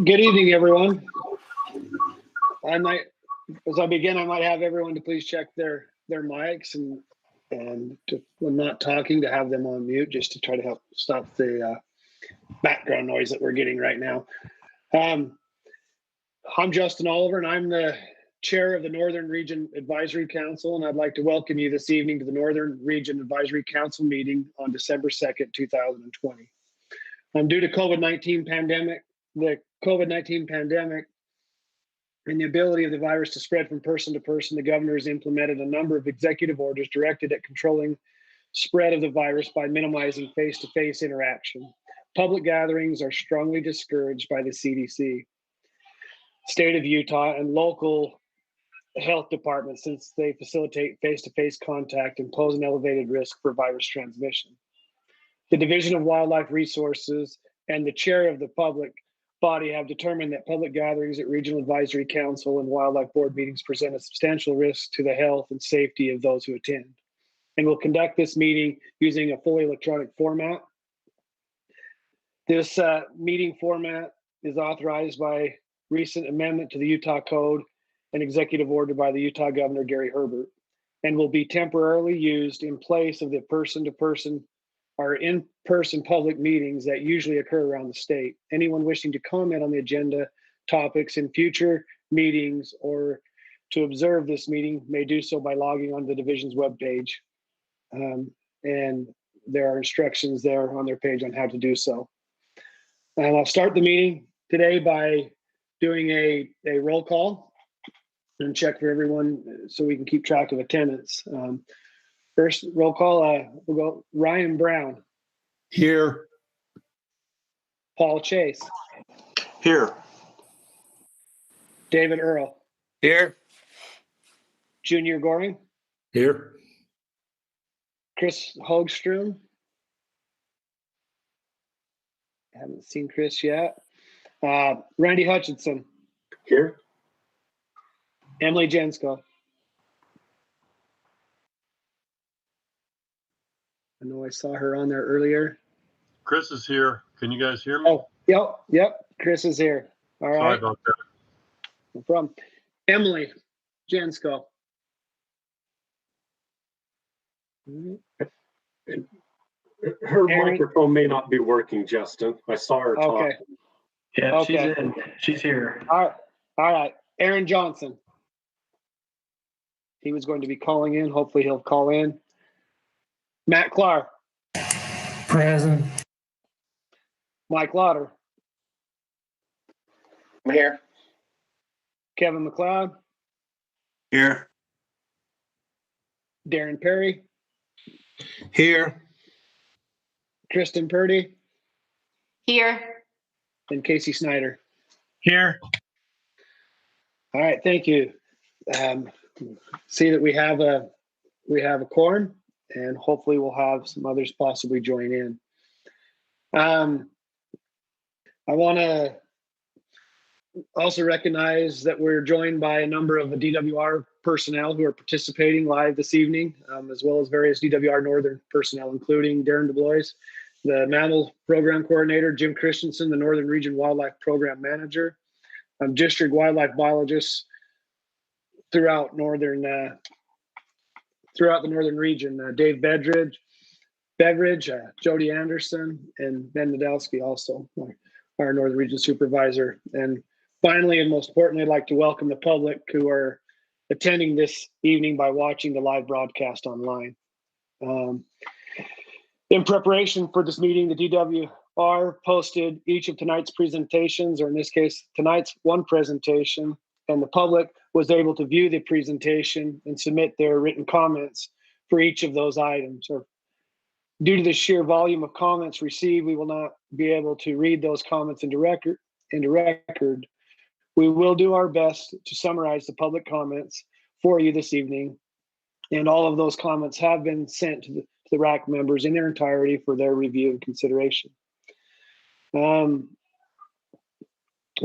Good evening, everyone. As I begin, I might have everyone to please check their mics and when not talking, to have them on mute, just to try to help stop the background noise that we're getting right now. I'm Justin Oliver, and I'm the chair of the Northern Region Advisory Council, and I'd like to welcome you this evening to the Northern Region Advisory Council meeting on December 2nd, 2020. Due to the COVID-19 pandemic and the ability of the virus to spread from person to person, the governor has implemented a number of executive orders directed at controlling spread of the virus by minimizing face-to-face interaction. Public gatherings are strongly discouraged by the CDC, state of Utah, and local health departments, since they facilitate face-to-face contact and pose an elevated risk for virus transmission. The Division of Wildlife Resources and the chair of the public body have determined that public gatherings at Regional Advisory Council and Wildlife Board meetings present a substantial risk to the health and safety of those who attend, and will conduct this meeting using a fully electronic format. This meeting format is authorized by recent amendment to the Utah Code and executive order by the Utah Governor Gary Herbert, and will be temporarily used in place of the person-to-person or in-person public meetings that usually occur around the state. Anyone wishing to comment on the agenda topics in future meetings or to observe this meeting may do so by logging on the division's webpage. And there are instructions there on their page on how to do so. And I'll start the meeting today by doing a roll call and check for everyone so we can keep track of attendance. First roll call, we'll go Ryan Brown. Here. Paul Chase. Here. David Earl. Here. Junior Goring. Here. Chris Hogstrom. Haven't seen Chris yet. Randy Hutchinson. Here. Emily Jensko. I know I saw her on there earlier. Chris is here. Can you guys hear me? Oh, yep. Chris is here. All right. Sorry about that. No problem. Emily Jensko. Her microphone may not be working, Justin. I saw her talking. Yeah, Okay. she's in. She's here. All right. Aaron Johnson. He was going to be calling in. Hopefully he'll call in. Matt Clark. Present. Mike Lauder. I'm here. Kevin McLeod. Here. Darren Perry. Here. Kristen Purdy. Here. And Casey Snyder. Here. All right, thank you. See that we have a quorum, and hopefully we'll have some others possibly join in. I want to also recognize that we're joined by a number of the DWR personnel who are participating live this evening, as well as various DWR Northern personnel, including Darren DeBloois, the Mammals Program Coordinator, Jim Christensen, the Northern Region Wildlife Program Manager, district wildlife biologists throughout the Northern region, Dave Beveridge, Jody Anderson, and Ben Nadelsky, also our Northern Region Supervisor. And finally, and most importantly, I'd like to welcome the public who are attending this evening by watching the live broadcast online. In preparation for this meeting, the DWR posted each of tonight's presentations, or in this case, tonight's one presentation, and the public was able to view the presentation and submit their written comments for each of those items. Or due to the sheer volume of comments received, we will not be able to read those comments into record. We will do our best to summarize the public comments for you this evening, and all of those comments have been sent to the RAC members in their entirety for their review and consideration. We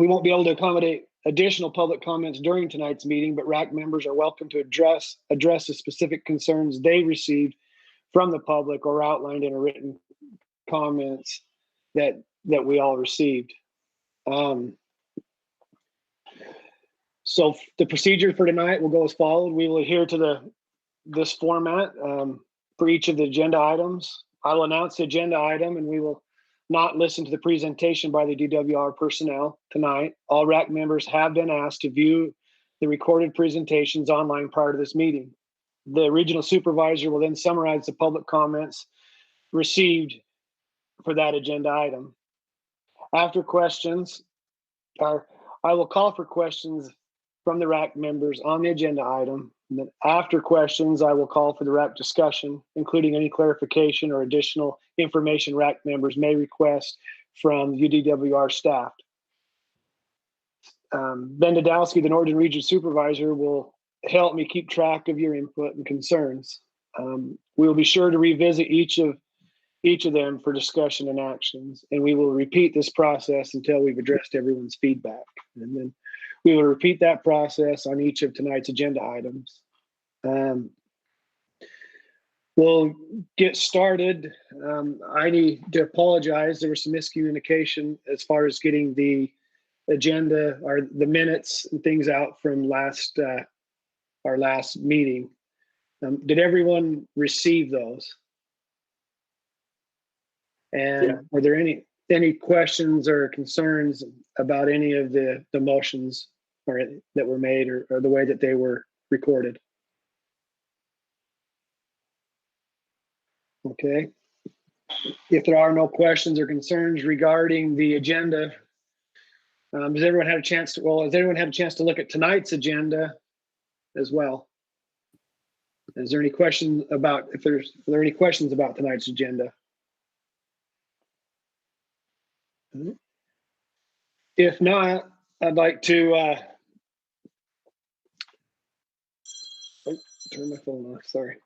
won't be able to accommodate additional public comments during tonight's meeting, but RAC members are welcome to address the specific concerns they received from the public or outlined in a written comments that we all received. So the procedure for tonight will go as followed. We will adhere to this format for each of the agenda items. I will announce the agenda item, and we will not listen to the presentation by the DWR personnel tonight. All RAC members have been asked to view the recorded presentations online prior to this meeting. The regional supervisor will then summarize the public comments received for that agenda item. After questions, I will call for questions from the RAC members on the agenda item. And then after questions, I will call for the RAC discussion, including any clarification or additional information RAC members may request from UDWR staff. Ben Dodowski, the Northern Region Supervisor, will help me keep track of your input and concerns. We will be sure to revisit each of them for discussion and actions, and we will repeat this process until we've addressed everyone's feedback. And then we will repeat that process on each of tonight's agenda items. We'll get started. I need to apologize. There was some miscommunication as far as getting the agenda or the minutes and things out from our last meeting. Did everyone receive those? And Yeah. were there any questions or concerns about any of the motions that were made or the way that they were recorded? Okay. If there are no questions or concerns regarding the agenda, has everyone had a chance to look at tonight's agenda as well? Is there any questions about, are there any questions about tonight's agenda? If not, I'd like to turn my phone off, sorry.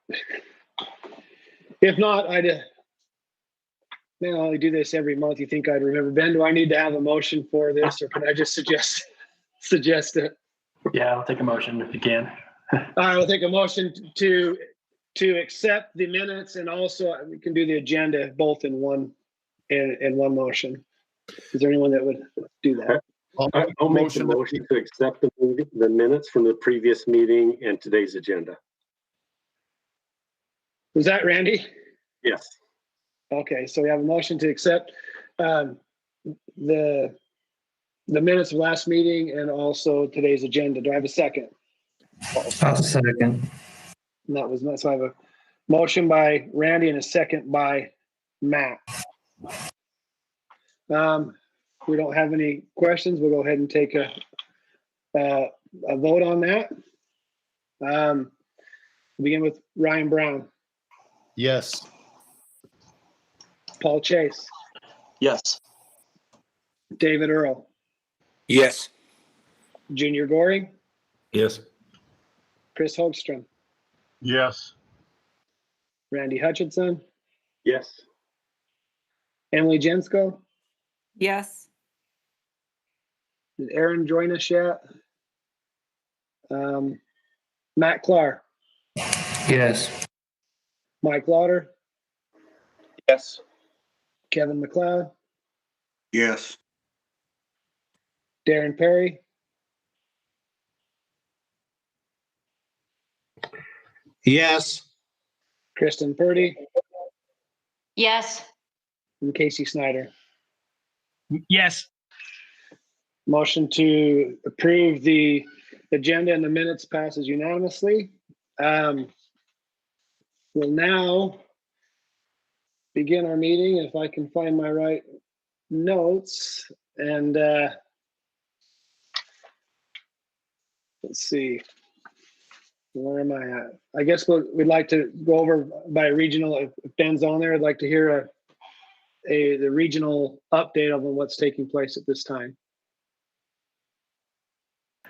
If not, I only do this every month. You think I'd remember. Ben, do I need to have a motion for this, or can I just suggest it? Yeah, I'll take a motion if you can. I will take a motion to accept the minutes, and also we can do the agenda both in one motion. Is there anyone that would do that? I'll make the motion to accept the minutes from the previous meeting and today's agenda. Was that Randy? Yes. Okay, so we have a motion to accept the minutes of last meeting and also today's agenda. Do I have a second? I'll second. And that was so I have a motion by Randy and a second by Matt. We don't have any questions. We'll go ahead and take a vote on that. We'll begin with Ryan Brown. Yes. Paul Chase. Yes. David Earl. Yes. Junior Goring. Yes. Chris Hogstrom. Yes. Randy Hutchinson. Yes. Emily Jensko. Yes. Did Aaron join us yet? Matt Clark. Yes. Mike Lauder. Yes. Kevin McLeod. Yes. Darren Perry. Yes. Kristen Purdy. Yes. And Casey Snyder. Yes. Motion to approve the agenda and the minutes passes unanimously. We'll now begin our meeting, if I can find my right notes. And let's see, where am I at? I guess we'd like to go over by regional. If Ben's on there, I'd like to hear the regional update on what's taking place at this time.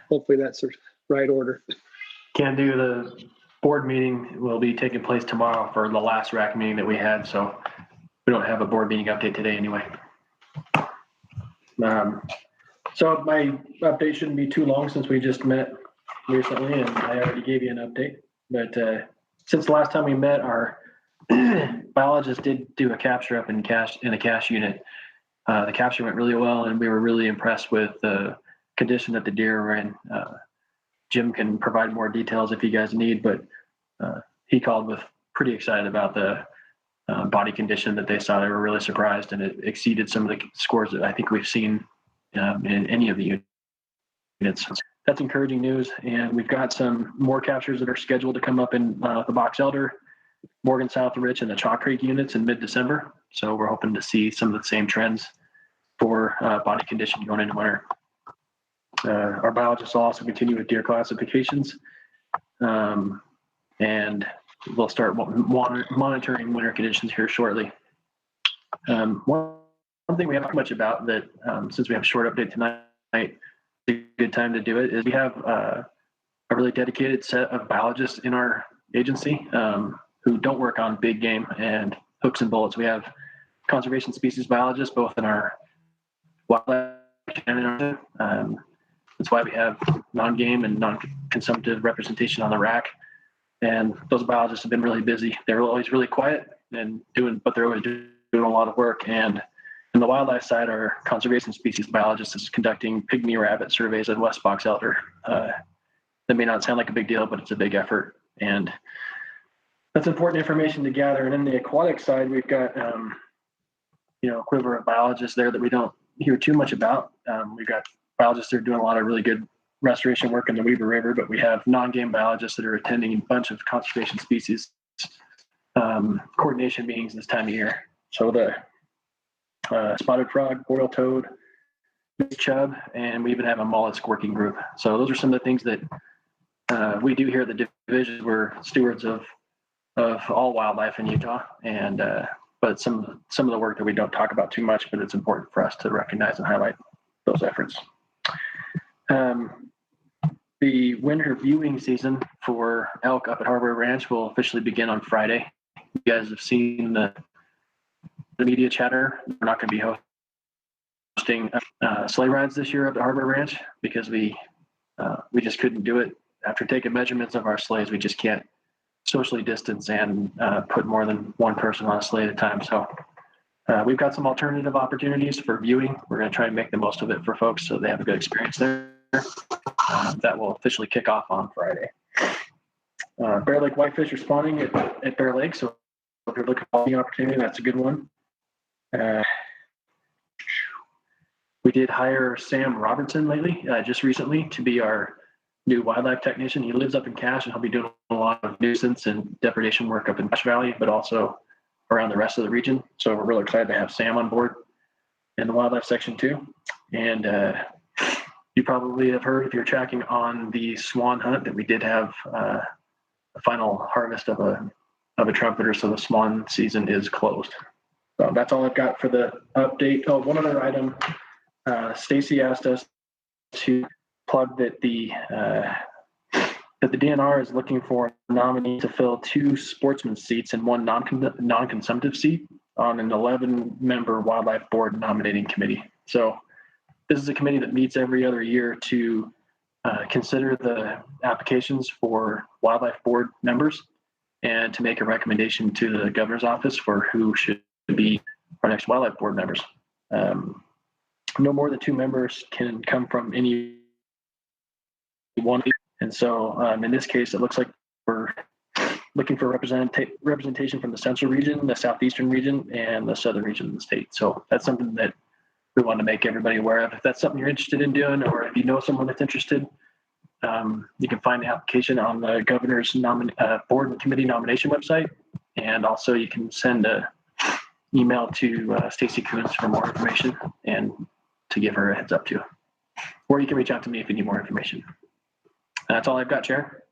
Hopefully that's the right order. Can't do the board meeting will be taking place tomorrow for the last RAC meeting that we had, so we don't have a board meeting update today anyway. So my update shouldn't be too long since we just met recently and I already gave you an update. But since the last time we met, our biologist did do a capture up in a cache unit. The capture went really well, and we were really impressed with the condition that the deer were in. Jim can provide more details if you guys need, but he called with pretty excited about the body condition that they saw. They were really surprised, and it exceeded some of the scores that I think we've seen in any of the units. That's encouraging news, and we've got some more captures that are scheduled to come up in the Box Elder, Morgan South Rich, and the Chalk Creek units in mid-December. So we're hoping to see some of the same trends for body condition going into winter. Our biologists will also continue with deer classifications, and we'll start monitoring winter conditions here shortly. One thing we haven't talked much about that, since we have a short update tonight, a good time to do it, is we have a really dedicated set of biologists in our agency who don't work on big game and hooks and bullets. We have conservation species biologists both in our wildlife and in our that's why we have non-game and non-consumptive representation on the RAC. And those biologists have been really busy. They're always really quiet and but they're always doing a lot of work. And on the wildlife side, our conservation species biologist is conducting pygmy rabbit surveys at West Box Elder. That may not sound like a big deal, but it's a big effort. And that's important information to gather. And in the aquatic side, we've got, a quiver of biologists there that we don't hear too much about. We've got biologists that are doing a lot of really good restoration work in the Weaver River, but we have non-game biologists that are attending a bunch of conservation species coordination meetings this time of year. So the spotted frog, boreal toad, chub, and we even have a mollusk working group. So those are some of the things that we do here at the division. We're stewards of all wildlife in Utah, and but some of the work that we don't talk about too much, but it's important for us to recognize and highlight those efforts. The winter viewing season for elk up at Harbor Ranch will officially begin on Friday. You guys have seen the media chatter. We're not going to be hosting sleigh rides this year up at Harbor Ranch because we just couldn't do it. After taking measurements of our sleighs, we just can't socially distance and put more than one person on a sleigh at a time. So we've got some alternative opportunities for viewing. We're going to try and make the most of it for folks so they have a good experience there. That will officially kick off on Friday. Bear Lake Whitefish are spawning at Bear Lake, so if you're looking for the opportunity, that's a good one. We did hire Sam Robertson just recently, to be our new wildlife technician. He lives up in Cache, and he'll be doing a lot of nuisance and depredation work up in Cache Valley, but also around the rest of the region. So we're really excited to have Sam on board in the wildlife section too. And you probably have heard, if you're tracking on the swan hunt, that we did have a final harvest of a trumpeter. So the swan season is closed. So that's all I've got for the update. Oh, one other item. Stacy asked us to plug that the DNR is looking for a nominee to fill 2 sportsman seats and 1 non-consumptive seat on an 11-member wildlife board nominating committee. So this is a committee that meets every other year to consider the applications for wildlife board members and to make a recommendation to the governor's office for who should be our next wildlife board members. No more than 2 members can come from any one. And so in this case, it looks like we're looking for representation from the central region, the southeastern region, and the southern region of the state. So that's something that we want to make everybody aware of. If that's something you're interested in doing, or if you know someone that's interested, you can find the application on the governor's board and committee nomination website. And also you can send an email to Stacy Coons for more information and to give her a heads up too. Or you can reach out to me if you need more information. That's all I've got, Chair.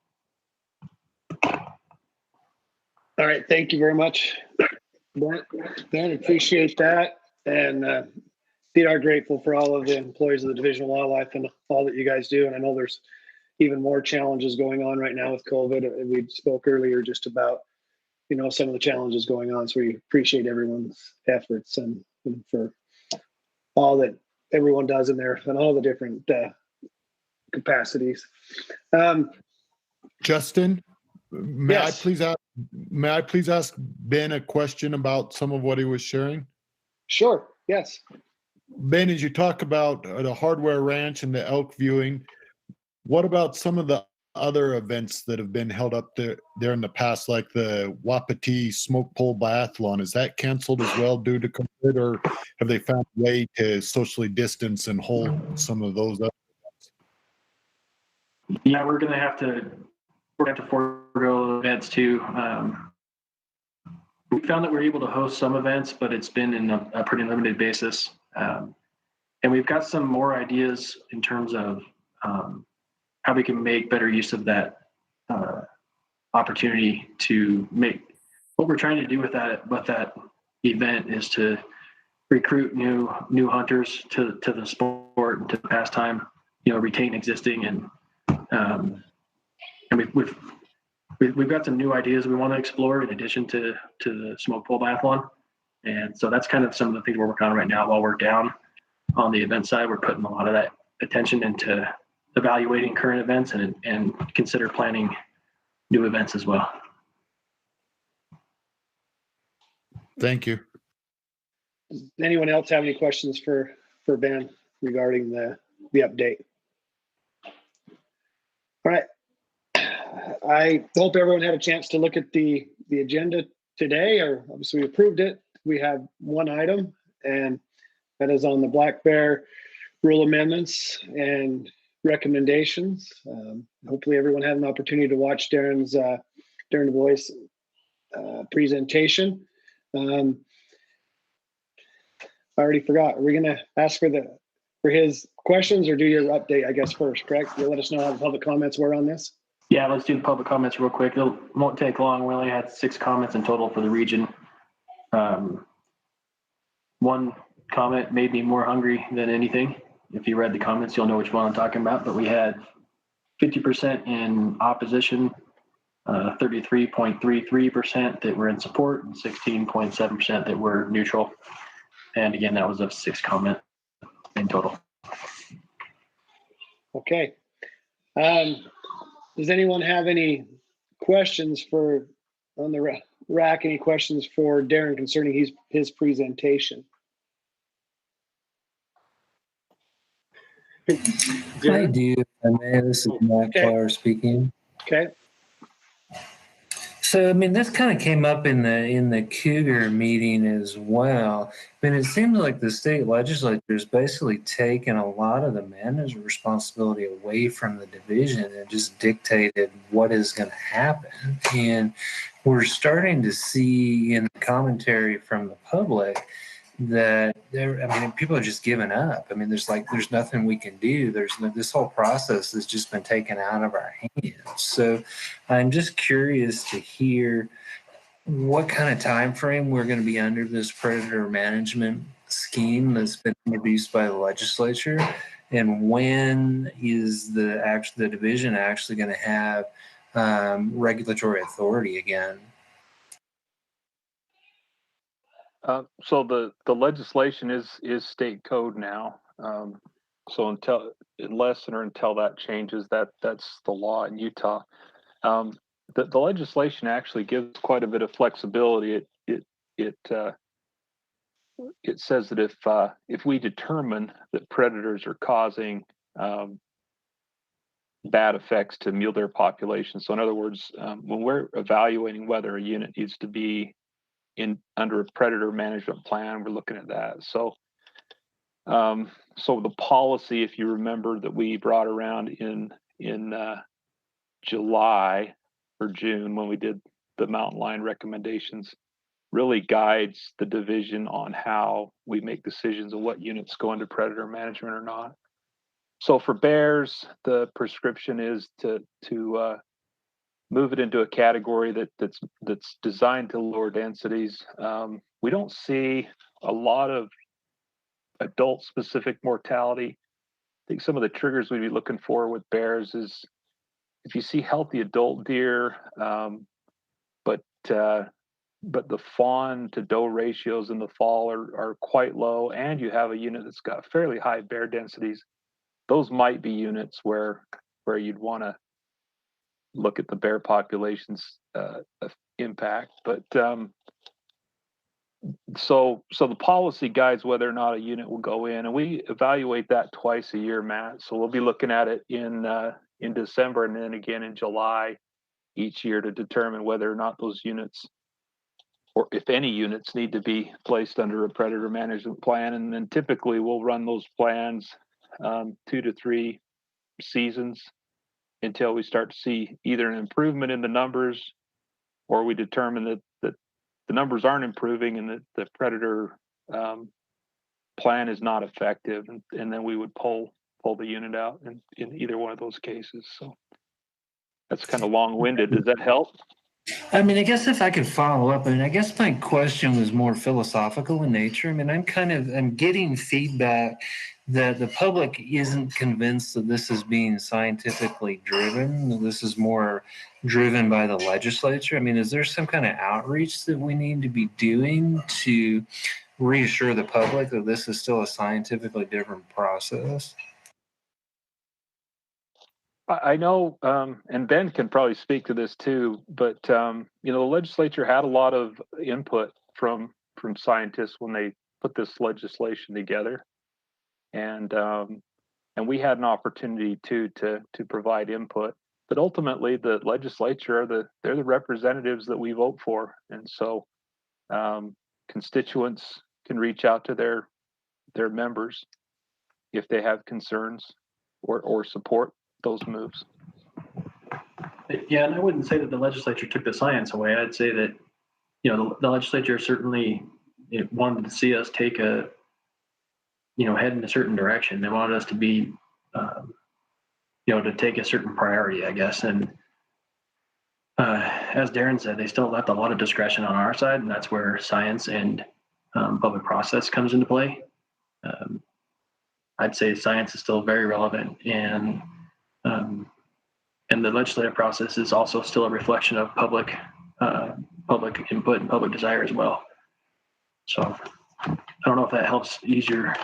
All right, thank you very much, Ben. Appreciate that, and we are grateful for all of the employees of the Division of Wildlife and all that you guys do. And I know there's even more challenges going on right now with COVID. We spoke earlier just about, some of the challenges going on. So we appreciate everyone's efforts and for all that everyone does in there and all the different capacities. Justin, may yes. I please ask may I please ask Ben a question about some of what he was sharing? Sure. Yes. Ben, as you talk about the hardware ranch and the elk viewing, what about some of the other events that have been held up there in the past, like the Wapiti Smoke Pole Biathlon? Is that canceled as well due to COVID, or have they found a way to socially distance and hold some of those up? Yeah, we're gonna have to forego events too. We found that we're able to host some events, but it's been in a pretty limited basis. And we've got some more ideas in terms of how we can make better use of that opportunity to make. What we're trying to do with that event is to recruit new hunters to the sport and to the pastime. Retain existing, and we've got some new ideas we want to explore in addition to the smoke pole biathlon. And so that's kind of some of the things we're working on right now. While we're down on the event side, we're putting a lot of that attention into evaluating current events and consider planning new events as well. Thank you. Does anyone else have any questions for Ben regarding the update? All right. I hope everyone had a chance to look at the agenda today, or obviously we approved it. We have one item, and that is on the black bear rule amendments and recommendations. Hopefully everyone had an opportunity to watch Darren DeBloois presentation. I already forgot. Are we going to ask for his questions, or do your update, I guess, first, correct? You'll let us know how the public comments were on this? Yeah, let's do the public comments real quick. It won't take long. We only had 6 comments in total for the region. One comment made me more hungry than anything. If you read the comments, you'll know which one I'm talking about. But we had 50% in opposition, 33.33% that were in support, and 16.7% that were neutral. And again, that was a 6 comment in total. Okay. Does anyone have any questions on the RAC? Any questions for Darren concerning his presentation? I do. If I may, this is Matt Carr speaking. Okay. So, I mean, this kind of came up in the Cougar meeting as well. I mean, it seems like the state legislature has basically taken a lot of the management responsibility away from the division and just dictated what is going to happen. And we're starting to see in the commentary from the public that people are just giving up. I mean, there's nothing we can do. This whole process has just been taken out of our hands. So I'm just curious to hear what kind of time frame we're going to be under this predator management scheme that's been introduced by the legislature, and when is the division actually going to have regulatory authority again? So the legislation is state code now. So until that changes, that's the law in Utah. The legislation actually gives quite a bit of flexibility. It says that if we determine that predators are causing bad effects to mule deer populations, so in other words, when we're evaluating whether a unit needs to be under a predator management plan, we're looking at that. So the policy, if you remember, that we brought around in July or June when we did the mountain lion recommendations, really guides the division on how we make decisions on what units go into predator management or not. So for bears, the prescription is to move it into a category that's designed to lower densities. We don't see a lot of adult-specific mortality. I think some of the triggers we'd be looking for with bears is if you see healthy adult deer, but the fawn to doe ratios in the fall are quite low, and you have a unit that's got fairly high bear densities, those might be units where you'd want to look at the bear populations impact. But so the policy guides whether or not a unit will go in, and we evaluate that twice a year, Matt. So we'll be looking at it in December and then again in July each year to determine whether or not those units, or if any units, need to be placed under a predator management plan. And then typically we'll run those plans 2 to 3 seasons until we start to see either an improvement in the numbers, or we determine that the numbers aren't improving and that the predator plan is not effective, and then we would pull the unit out in either one of those cases. So that's kind of long-winded. Does that help? I mean, I guess if I could follow up, I mean, I guess my question was more philosophical in nature. I mean, I'm getting feedback that the public isn't convinced that this is being scientifically driven, that this is more driven by the legislature. I mean, is there some kind of outreach that we need to be doing to reassure the public that this is still a scientifically different process? I know, and Ben can probably speak to this too, but the legislature had a lot of input from scientists when they put this legislation together, and we had an opportunity to provide input. But ultimately, the legislature they're the representatives that we vote for, and so constituents can reach out to their members if they have concerns or support those moves. Yeah, and I wouldn't say that the legislature took the science away. I'd say that, the legislature certainly wanted to see us take head in a certain direction. They wanted us to be, to take a certain priority, I guess. And as Darren said, they still left a lot of discretion on our side, and that's where science and public process comes into play. I'd say science is still very relevant, and the legislative process is also still a reflection of public input and public desire as well. So I don't know if that helps ease your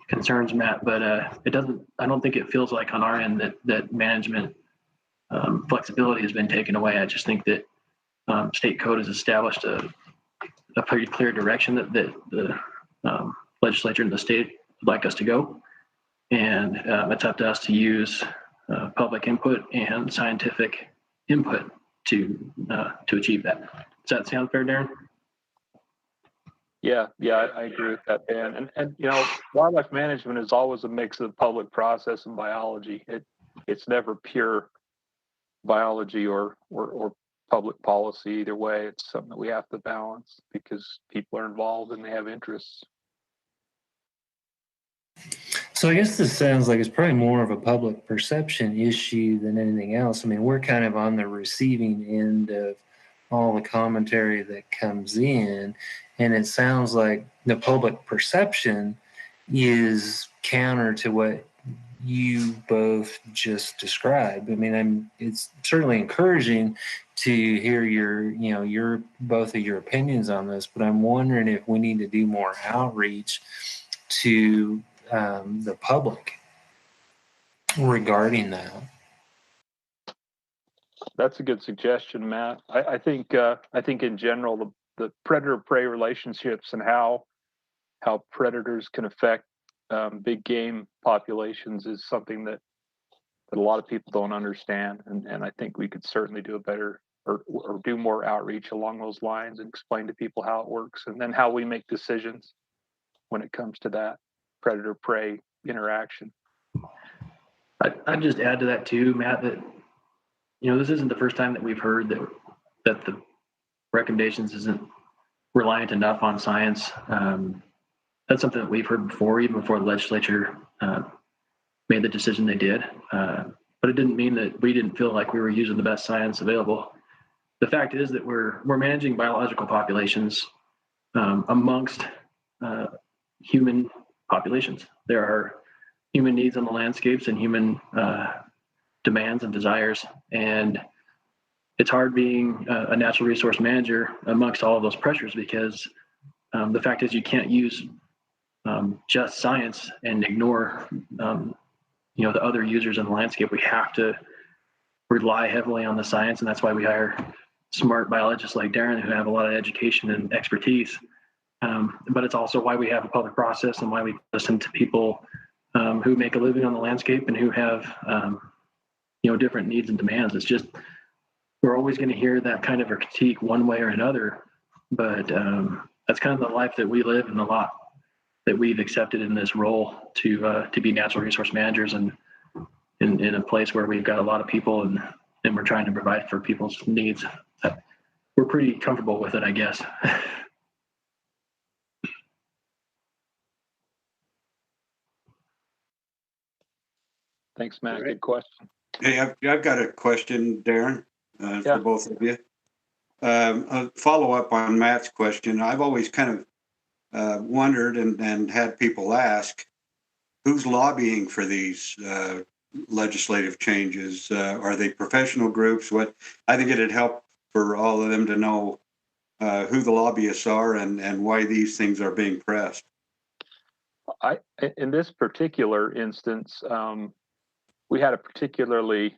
concerns, Matt, but it doesn't. I don't think it feels like on our end that management flexibility has been taken away. I just think that state code has established a pretty clear direction that the legislature and the state would like us to go, and it's up to us to use public input and scientific input to achieve that. Does that sound fair, Darren? Yeah, I agree with that, Dan. And wildlife management is always a mix of public process and biology. It's never pure biology or public policy either way. It's something that we have to balance because people are involved and they have interests. So I guess this sounds like it's probably more of a public perception issue than anything else. I mean, we're kind of on the receiving end of all the commentary that comes in, and it sounds like the public perception is counter to what you both just described. I mean, it's certainly encouraging to hear your both of your opinions on this, but I'm wondering if we need to do more outreach to the public regarding that. That's a good suggestion, Matt. I think in general the predator-prey relationships and how predators can affect big game populations is something that a lot of people don't understand, and I think we could certainly do a better or do more outreach along those lines and explain to people how it works, and then how we make decisions when it comes to that predator-prey interaction. I'd just add to that too, Matt, that this isn't the first time that we've heard that the recommendations isn't reliant enough on science. That's something that we've heard before, even before the legislature made the decision they did. But it didn't mean that we didn't feel like we were using the best science available. The fact is that we're managing biological populations amongst human populations. There are human needs on the landscapes and human demands and desires, and it's hard being a natural resource manager amongst all of those pressures, because the fact is you can't use just science and ignore the other users in the landscape. We have to rely heavily on the science, and that's why we hire smart biologists like Darren who have a lot of education and expertise. But it's also why we have a public process and why we listen to people who make a living on the landscape and who have different needs and demands. It's just we're always going to hear that kind of a critique one way or another, but that's kind of the life that we live and the lot that we've accepted in this role to be natural resource managers and in a place where we've got a lot of people and we're trying to provide for people's needs. We're pretty comfortable with it, I guess. Thanks, Matt. All right. Good question. Hey, I've got a question, Darren, for both of you. A follow up on Matt's question. I've always kind of wondered and had people ask, who's lobbying for these legislative changes? Are they professional groups? I think it'd help for all of them to know who the lobbyists are and why these things are being pressed. In this particular instance, we had a particularly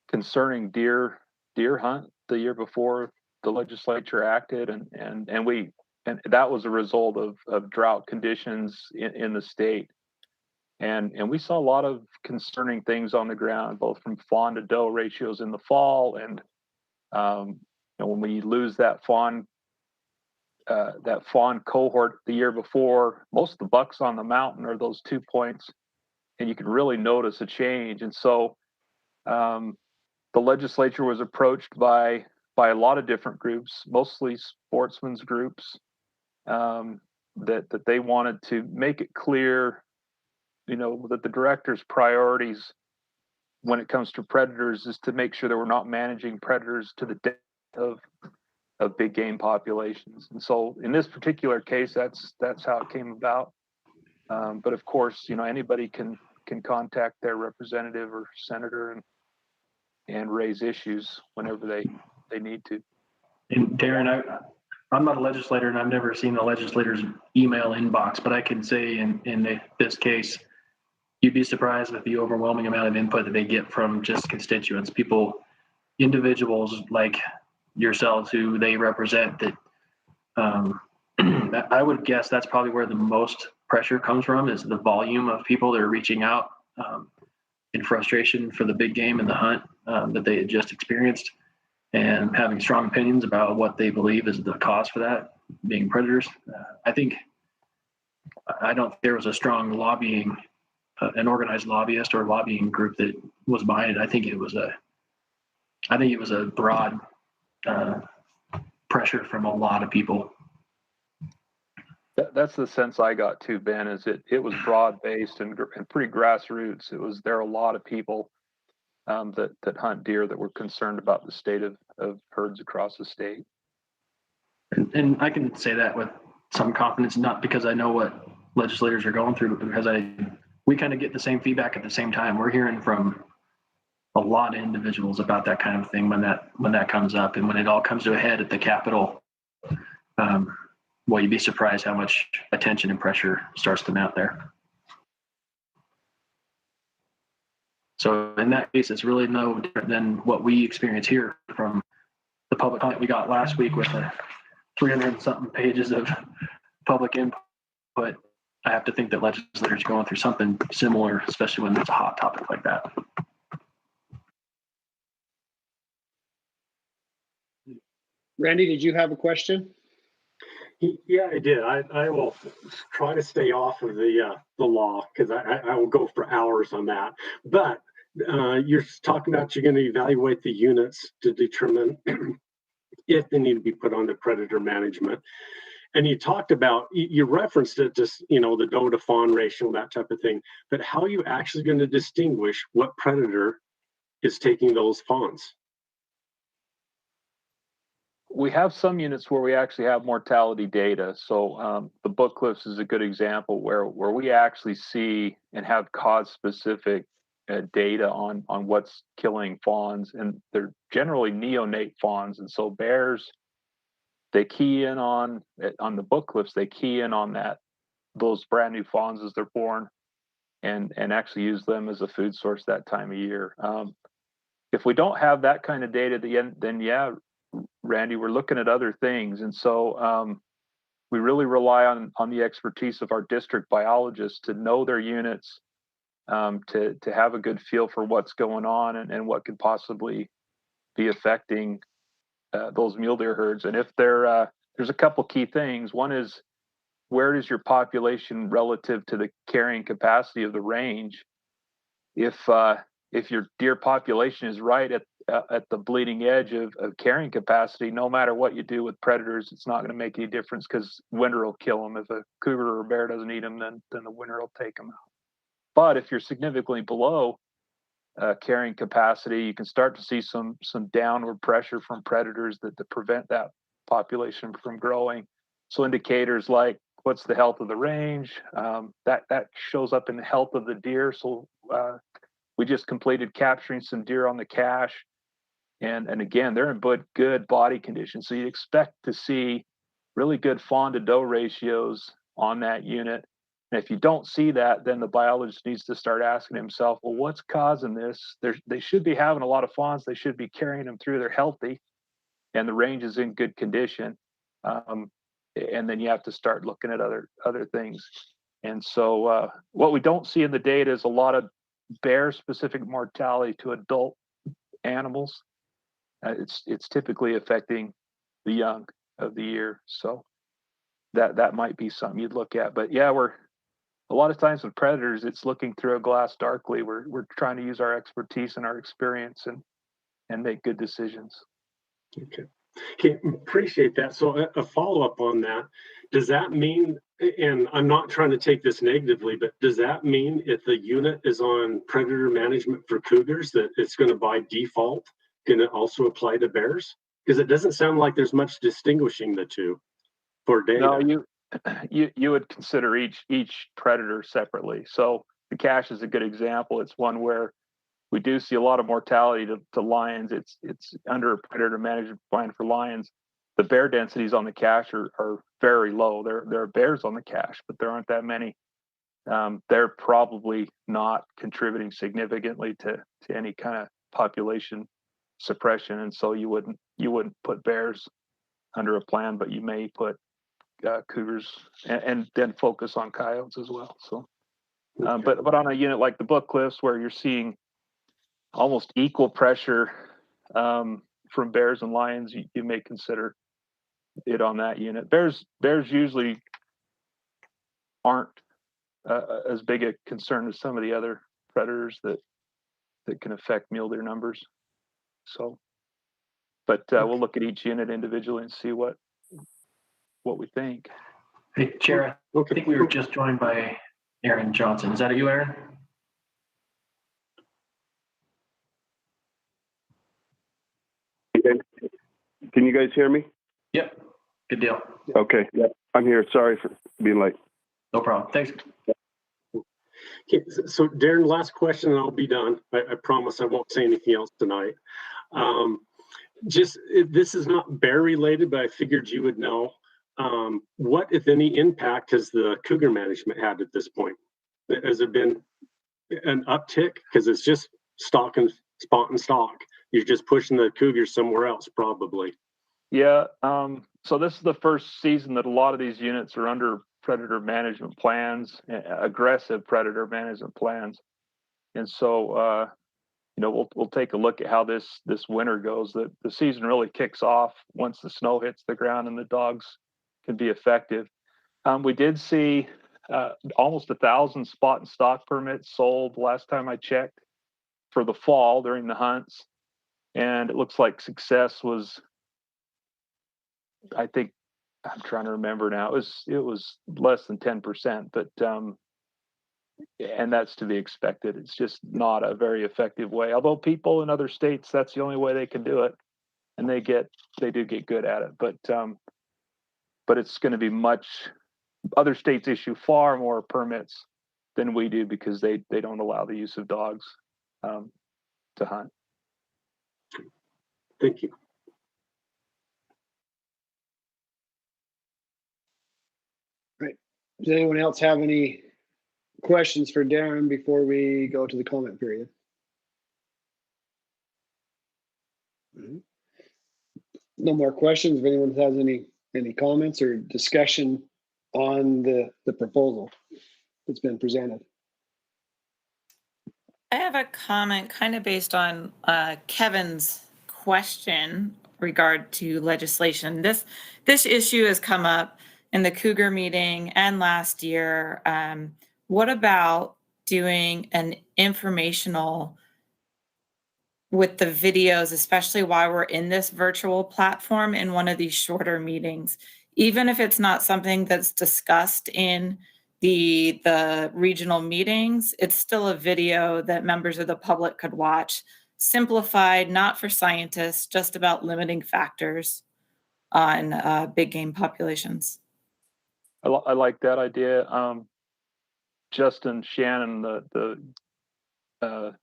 concerning deer hunt the year before the legislature acted, and that was a result of drought conditions in the state, and we saw a lot of concerning things on the ground, both from fawn to doe ratios in the fall, and when we lose that fawn cohort the year before, most of the bucks on the mountain are those 2 points. And you can really notice a change. And so the legislature was approached by a lot of different groups, mostly sportsmen's groups, that they wanted to make it clear, that the director's priorities when it comes to predators is to make sure that we're not managing predators to the death of big game populations. And so in this particular case, that's how it came about. But of course, anybody can contact their representative or senator and raise issues whenever they need to. And Darren, I'm not a legislator and I've never seen the legislator's email inbox, but I can say in this case, you'd be surprised with the overwhelming amount of input that they get from just constituents, individuals like yourselves who they represent that I would guess that's probably where the most pressure comes from, is the volume of people that are reaching out in frustration for the big game and the hunt that they had just experienced, and having strong opinions about what they believe is the cause for that, being predators. I don't think there was a strong lobbying, an organized lobbyist or lobbying group that was behind it. I think it was a broad pressure from a lot of people. That's the sense I got too, Ben, is it was broad-based and pretty grassroots. There are a lot of people that hunt deer that were concerned about the state of herds across the state. And I can say that with some confidence, not because I know what legislators are going through, but because we kind of get the same feedback at the same time. We're hearing from a lot of individuals about that kind of thing when that comes up, and when it all comes to a head at the Capitol. Well, you'd be surprised how much attention and pressure starts to mount there. So in that case, it's really no different than what we experience here from the public comment we got last week with the 300-something pages of public input. I have to think that legislators are going through something similar, especially when it's a hot topic like that. Randy, did you have a question? Yeah, I did. I will try to stay off of the law, because I will go for hours on that. But you're talking about you're going to evaluate the units to determine if they need to be put under predator management. And you talked about, you referenced it, just, the doe to fawn ratio, that type of thing. But how are you actually going to distinguish what predator is taking those fawns? We have some units where we actually have mortality data. So the Book Cliffs is a good example where we actually see and have cause-specific data on what's killing fawns, and they're generally neonate fawns. And so bears, they key in on the Book Cliffs, they key in on those brand new fawns as they're born, and actually use them as a food source that time of year. if we don't have that kind of data, then yeah, Randy, we're looking at other things. And so we really rely on the expertise of our district biologists to know their units, to have a good feel for what's going on and what could possibly be affecting those mule deer herds. And if there's a couple key things. One is, where is your population relative to the carrying capacity of the range? If your deer population is right at the bleeding edge of carrying capacity, no matter what you do with predators, it's not going to make any difference because winter will kill them. If a cougar or a bear doesn't eat them, then the winter will take them out. But if you're significantly below carrying capacity, you can start to see some downward pressure from predators that prevent that population from growing. So indicators like, what's the health of the range? That shows up in the health of the deer. So we just completed capturing some deer on the cache, and again, they're in good body condition. So you expect to see really good fawn to doe ratios on that unit. And if you don't see that, then the biologist needs to start asking himself, well, what's causing this? They should be having a lot of fawns. They should be carrying them through. They're healthy, and the range is in good condition. And then you have to start looking at other things. And so what we don't see in the data is a lot of bear-specific mortality to adult animals. It's typically affecting the young of the year. So that might be something you'd look at. But yeah, a lot of times with predators, it's looking through a glass darkly. We're trying to use our expertise and our experience and make good decisions. Okay, appreciate that. So a follow-up on that, does that mean, and I'm not trying to take this negatively, but does that mean if the unit is on predator management for cougars, that it's going to by default going to also apply to bears? Because it doesn't sound like there's much distinguishing the two for data. No, you would consider each predator separately. So the cache is a good example. It's one where we do see a lot of mortality to lions. It's under a predator management plan for lions. The bear densities on the cache are very low. There are bears on the cache, but there aren't that many. They're probably not contributing significantly to any kind of population suppression, and so you wouldn't put bears under a plan, but you may put cougars and then focus on coyotes as well. So, but on a unit like the Book Cliffs, where you're seeing almost equal pressure from bears and lions, you may consider it on that unit. Bears usually aren't as big a concern as some of the other predators that can affect mule deer numbers. So, but we'll look at each unit individually and see what we think. Hey, Chair, I think we were just joined by Aaron Johnson. Is that you, Aaron? Can you guys hear me? Yep. Good deal. Okay. Yeah, I'm here. Sorry for being late. No problem. Thanks. Okay, so Darren, last question and I'll be done. I promise I won't say anything else tonight. This is not bear related, but I figured you would know. What, if any, impact has the cougar management had at this point? Has there been an uptick? Because it's just spot and stock. You're just pushing the cougars somewhere else, probably. Yeah. So this is the first season that a lot of these units are under predator management plans, aggressive predator management plans, and so we'll take a look at how this winter goes. The season really kicks off once the snow hits the ground and the dogs can be effective. We did see almost 1,000 spot and stock permits sold last time I checked for the fall during the hunts. And it looks like success was, I think, I'm trying to remember now, it was less than 10%, but and that's to be expected. It's just not a very effective way. Although people in other states, that's the only way they can do it, and they do get good at it. But it's going to be much. Other states issue far more permits than we do because they don't allow the use of dogs to hunt. Thank you. Right. Does anyone else have any questions for Darren before we go to the comment period? No more questions. If anyone has any comments or discussion on the proposal that's been presented. I have a comment kind of based on Kevin's question regard to legislation. This issue has come up in the Cougar meeting and last year. What about doing an informational with the videos, especially while we're in this virtual platform in one of these shorter meetings, even if it's not something that's discussed in the regional meetings, it's still a video that members of the public could watch, simplified, not for scientists, just about limiting factors on big game populations. I like that idea. Justin Shannon, the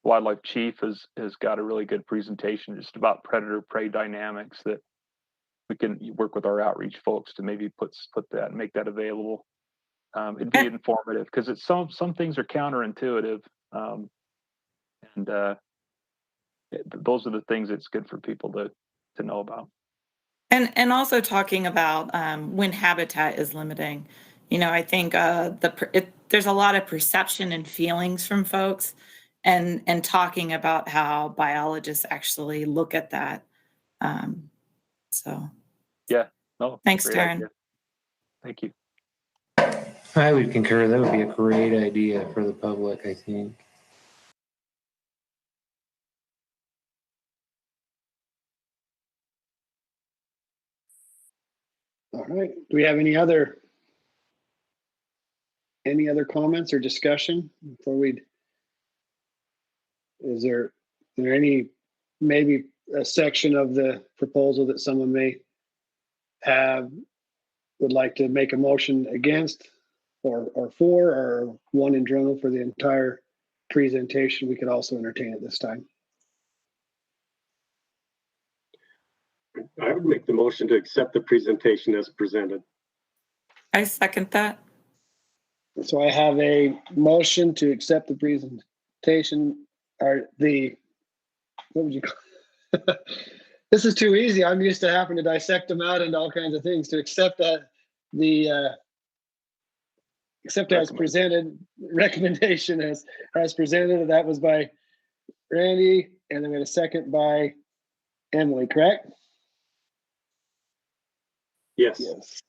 wildlife chief, has got a really good presentation just about predator-prey dynamics that we can work with our outreach folks to maybe put that, make that available. It'd be informative because it's some things are counterintuitive, and those are the things that's good for people to know about. And also talking about when habitat is limiting. I think there's a lot of perception and feelings from folks, and talking about how biologists actually look at that. So yeah, no, thanks, Darren. Idea. Thank you. I would concur. That would be a great idea for the public, I think. All right. Do we have any other comments or discussion before is there any, maybe a section of the proposal that someone may would like to make a motion against or for, or one in general for the entire presentation? We could also entertain at this time. I would make the motion to accept the presentation as presented. I second that. So I have a motion to accept the presentation, or what would you call it? This is too easy. I'm used to having to dissect them out into all kinds of things. To accept that accept as presented, recommendation as presented. That was by Randy, and then we had a second by Emily, correct? Yes. Yes.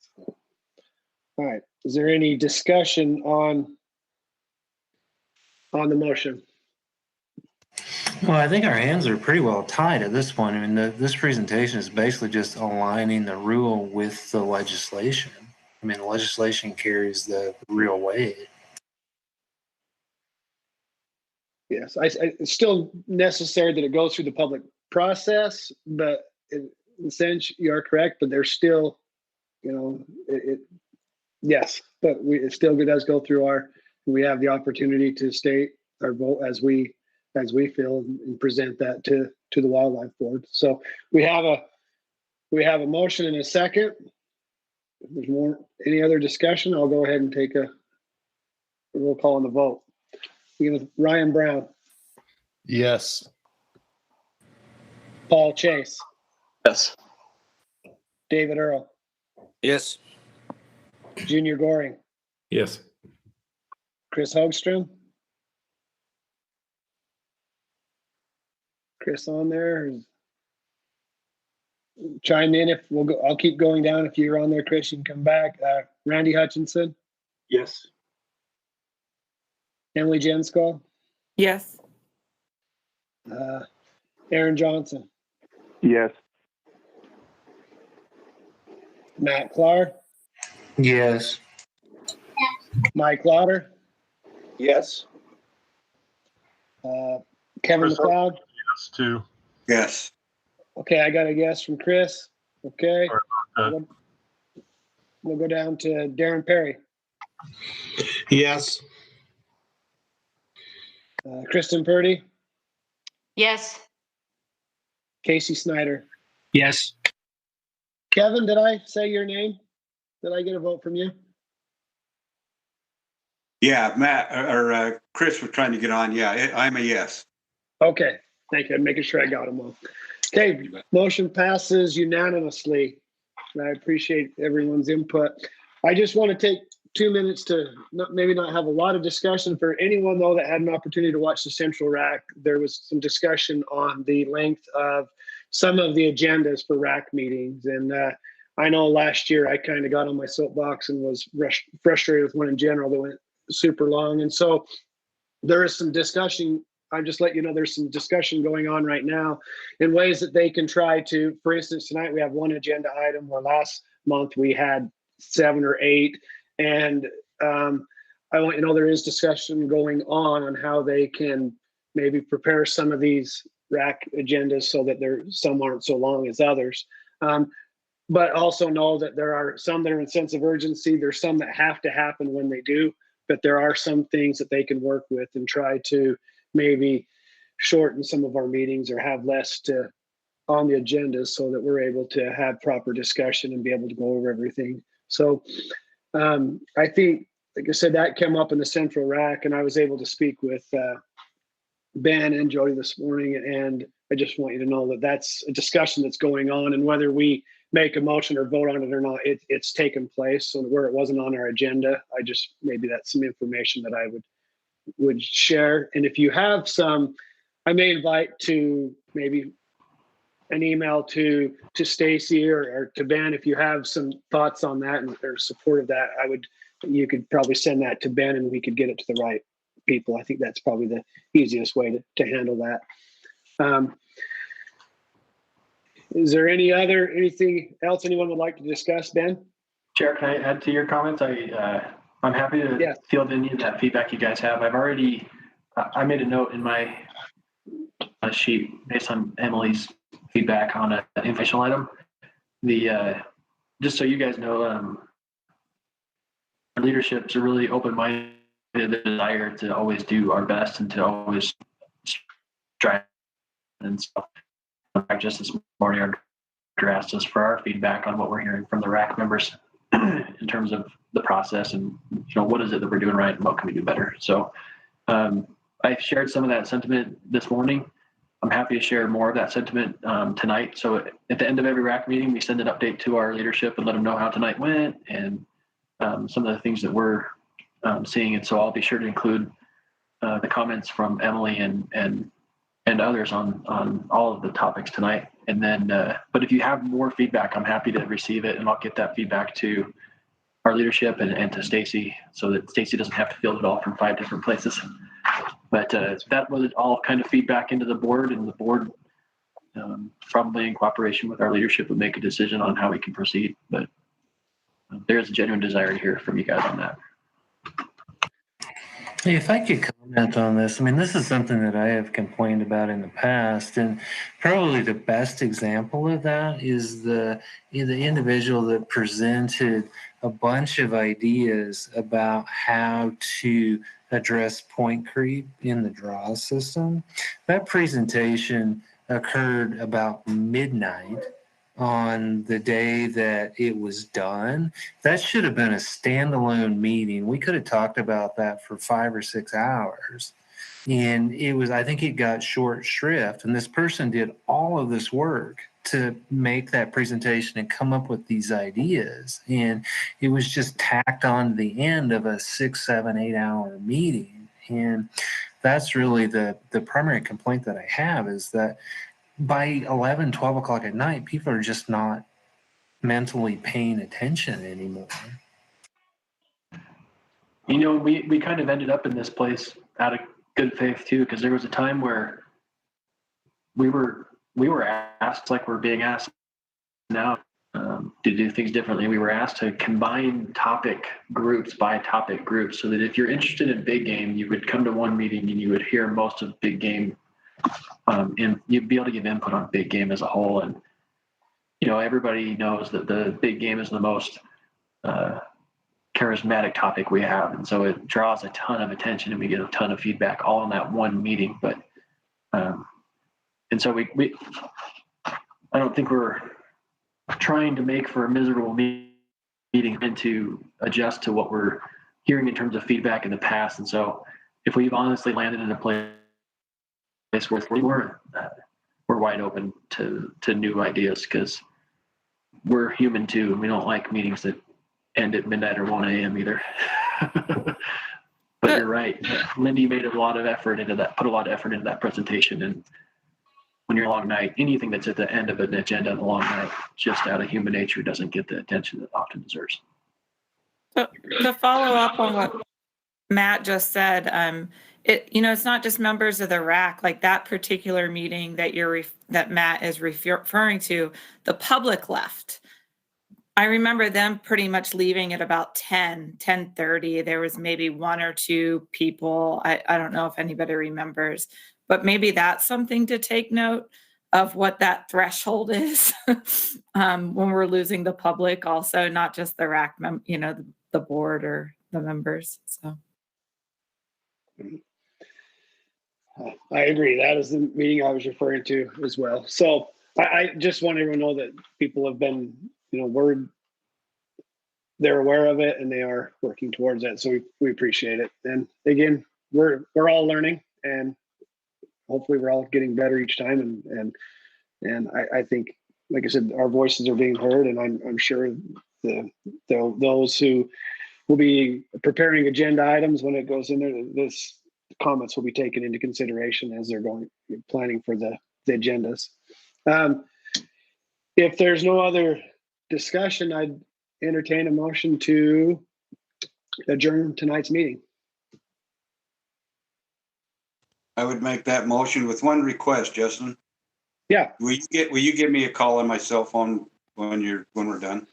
All right. Is there any discussion on the motion? Well, I think our hands are pretty well tied at this point. I mean, this presentation is basically just aligning the rule with the legislation. I mean, the legislation carries the real weight. Yes, it's still necessary that it goes through the public process, but in a sense, you are correct. But there's still, yes, but it still does go through we have the opportunity to state our vote as we feel and present that to the wildlife board. So we have a motion and a second. If there's any other discussion, I'll go ahead and take a roll call on the vote. With Ryan Brown. Yes. Paul Chase. Yes. David Earl. Yes. Junior Goring. Yes. Chris Hogstrom. Chris on there. Chime in if we'll go. I'll keep going down. If you're on there, Chris, you can come back. Randy Hutchinson. Yes. Emily Jensko. Yes. Aaron Johnson. Yes. Matt Clark. Yes. Mike Lauder. Yes. Kevin Chris, McLeod. Yes, too. Yes. Okay, I got a guess from Chris. Okay. Sorry about that. We'll go down to Darren Perry. Yes. Kristen Purdy. Yes. Casey Snyder. Yes. Kevin, did I say your name? Did I get a vote from you? Yeah, Matt or Chris was trying to get on. Yeah, I'm a yes. Okay, thank you. I'm making sure I got them all. Okay, motion passes unanimously. I appreciate everyone's input. I just want to take 2 minutes to maybe not have a lot of discussion. For anyone, though, that had an opportunity to watch the Central RAC, there was some discussion on the length of some of the agendas for RAC meetings. And I know last year I kind of got on my soapbox and was frustrated with one in general that went super long. And so there is some discussion. I'll just let you know there's some discussion going on right now in ways that they can try to, for instance, tonight we have one agenda item where last month we had 7 or 8. And I want you to know there is discussion going on how they can maybe prepare some of these RAC agendas so that some aren't so long as others. But also know that there are some that are in sense of urgency. There's some that have to happen when they do, but there are some things that they can work with and try to maybe shorten some of our meetings or have less on the agenda so that we're able to have proper discussion and be able to go over everything. So I think, like I said, that came up in the Central RAC, and I was able to speak with Ben and Jody this morning. And I just want you to know that that's a discussion that's going on, and whether we make a motion or vote on it or not, it's taken place. So where it wasn't on our agenda, maybe that's some information that I would share. And if you have some, I may invite to maybe an email to Stacy or to Ben if you have some thoughts on that and or support of that. You could probably send that to Ben and we could get it to the right people. I think that's probably the easiest way to handle that. Is there anything else anyone would like to discuss, Ben? Chair, can I add to your comments? I'm happy to field any of that feedback you guys have. I made a note in my sheet based on Emily's feedback on an informational item. Just so you guys know, our leaderships are really open-minded, the desire to always do our best and to always strive. And so, just this morning, our director asked us for our feedback on what we're hearing from the RAC members in terms of the process and what is it that we're doing right and what can we do better. So I shared some of that sentiment this morning. I'm happy to share more of that sentiment tonight. So at the end of every RAC meeting, we send an update to our leadership and let them know how tonight went and some of the things that we're seeing. And so I'll be sure to include the comments from Emily and others on all of the topics tonight. And then, but if you have more feedback, I'm happy to receive it, and I'll get that feedback to our leadership and to Stacy, so that Stacy doesn't have to field it all from 5 different places. But that was all kind of feedback into the board, and the board, probably in cooperation with our leadership, would make a decision on how we can proceed. But there's a genuine desire to hear from you guys on that. Hey, if I could comment on this, I mean, this is something that I have complained about in the past, and probably the best example of that is the individual that presented a bunch of ideas about how to address point creep in the draw system. That presentation occurred about midnight on the day that it was done. That should have been a standalone meeting. We could have talked about that for 5 or 6 hours. And I think it got short shrift. And this person did all of this work to make that presentation and come up with these ideas. And it was just tacked on to the end of a 6, 7, 8 hour meeting. And that's really the primary complaint that I have, is that by 11, 12 o'clock at night, people are just not mentally paying attention anymore. We kind of ended up in this place out of good faith too, because there was a time where we were asked, like we're being asked now, to do things differently. We were asked to combine topic groups by topic groups, so that if you're interested in big game, you would come to one meeting and you would hear most of big game. And you'd be able to give input on big game as a whole. And, everybody knows that the big game is the most charismatic topic we have. And so it draws a ton of attention and we get a ton of feedback all in that one meeting. But, and so we I don't think we're trying to make for a miserable meeting and to adjust to what we're hearing in terms of feedback in the past. And so if we've honestly landed in a place where we're wide open to new ideas because we're human too, and we don't like meetings that end at midnight or 1 a.m. either. But you're right. Lindy made a lot of effort into that, put a lot of effort into that presentation. And when you're a long night, anything that's at the end of an agenda on a long night, just out of human nature, doesn't get the attention that it often deserves. So to follow up on what Matt just said, it's not just members of the RAC, like that particular meeting that Matt is referring to, the public left. I remember them pretty much leaving at about 10:30. There was maybe one or two people. I don't know if anybody remembers, but maybe that's something to take note of what that threshold is when we're losing the public also, not just the RAC, the board or the members. So. I agree. That is the meeting I was referring to as well. So I just want everyone to know that people have been, they're aware of it and they are working towards it. So we appreciate it. And again, we're all learning and hopefully we're all getting better each time. And I think, like I said, our voices are being heard, and I'm sure those who will be preparing agenda items when it goes in there, this comments will be taken into consideration as they're planning for the agendas. If there's no other discussion, I'd entertain a motion to adjourn tonight's meeting. I would make that motion with one request, Justin. Yeah. Will you give me a call on my cell phone when we're done?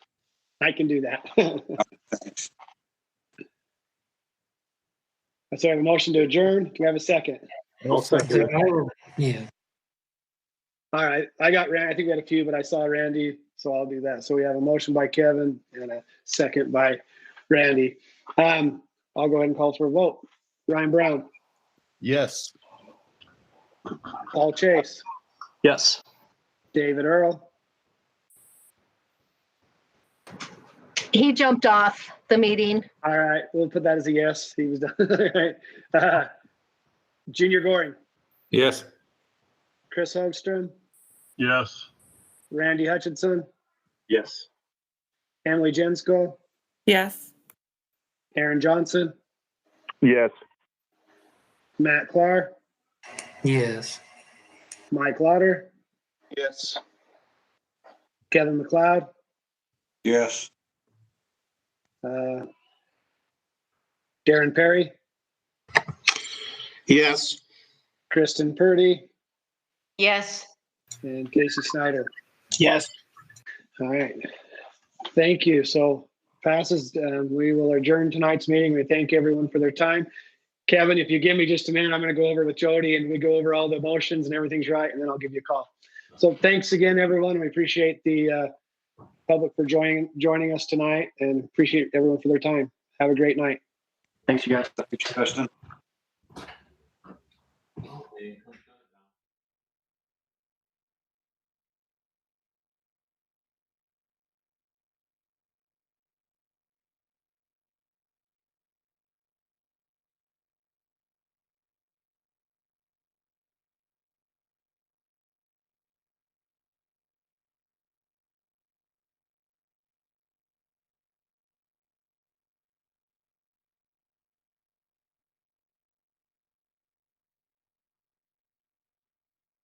I can do that. Thanks. So I have a motion to adjourn. Do we have a second? I'll second. Yeah. All right. I got Randy. I think we had a few, but I saw Randy, so I'll do that. So we have a motion by Kevin and a second by Randy. I'll go ahead and call for a vote. Ryan Brown. Yes. Paul Chase. Yes. David Earl. He jumped off the meeting. All right. We'll put that as a yes. He was done. All right. Junior Goring. Yes. Chris Hogstrom. Yes. Randy Hutchinson. Yes. Emily Jensko. Yes. Aaron Johnson. Yes. Matt Clark. Yes. Mike Lauder. Yes. Kevin McLeod. Yes. Darren Perry. Yes. Kristen Purdy. Yes. And Casey Snyder. Yes. All right. Thank you. So passes. We will adjourn tonight's meeting. We thank everyone for their time. Kevin, if you give me just a minute, I'm going to go over with Jody and we go over all the motions and everything's right, and then I'll give you a call. So thanks again, everyone. We appreciate the public for joining us tonight and appreciate everyone for their time. Have a great night. Thanks, you guys. Thanks, Justin.